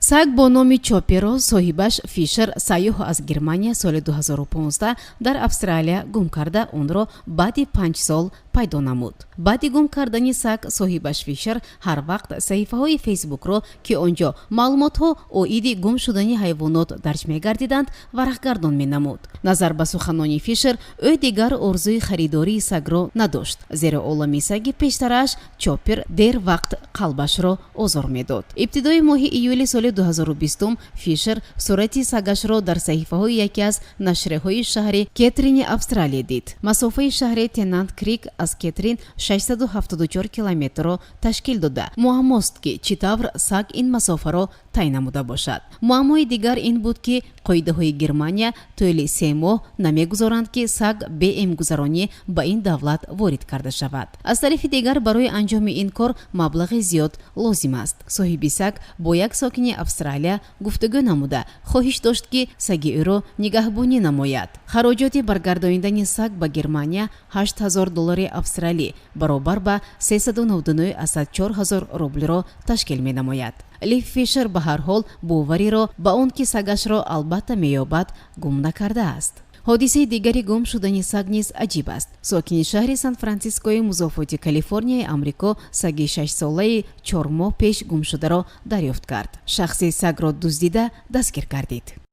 саг бо номи чоперо соҳибаш Фишер сайёҳ аз Германия соли 2015 дар Австралия гум карда онро баъди 5 сол пайдо намуд. баъди гум кардани саг соҳибаш Фишер ҳар вақт саҳифаҳои фейсбукро ки онҷо маълумотҳо оиди гум шудани ҳайвонот дарҷ мегардиданд варақгардон менамуд. назар ба суханони Фишер, ӯ дигар орзуи харидории сагро надошт, зеро олами саги пештарааш Чоппер дер вақт қалбашро озор медод. ибтидои моҳи июли соли 2020 Фишер сурати сагашро дар саҳифаҳои яке аз нашрияҳои шаҳри Кетрини Австралия дид. масофаи шаҳри Теннант Крик аз Кетрин 674 километрро ташкил дода. муаммост ки чӣ тавр саг ин масофаро тай намуда бошад. муаммои дигар ин буд ки қоидаҳои Германия тӯли 3 моҳ намегузоранд ки саг бе эмгузаронӣ ба ин давлат ворид карда шавад. аз тарафи дигар барои анҷоми ин кор маблағи зиёд лозим аст. соҳиби саг бо як сокини Австралия гуфтугӯ намуда хоҳиш дошт ки саги ӯро нигаҳбонӣ намояд. хароҷоти баргардонидани саг ба Германия $8000 австралӣ баробар ба 399,4 рублиро ташкил менамояд. Лив Фишер ба ҳар ҳол бовариро ба он ки сагашро албатта меёбад гум накардааст. ҳодисаи дигари гум шудани саг низ аҷиб аст. сокини шаҳри Сан-Франсискои музофоти Калифорнияи Амрико саги 6-солаи 4 моҳ пеш гумшударо дарёфт кард. шахсе сагро дуздида дастгир гардид.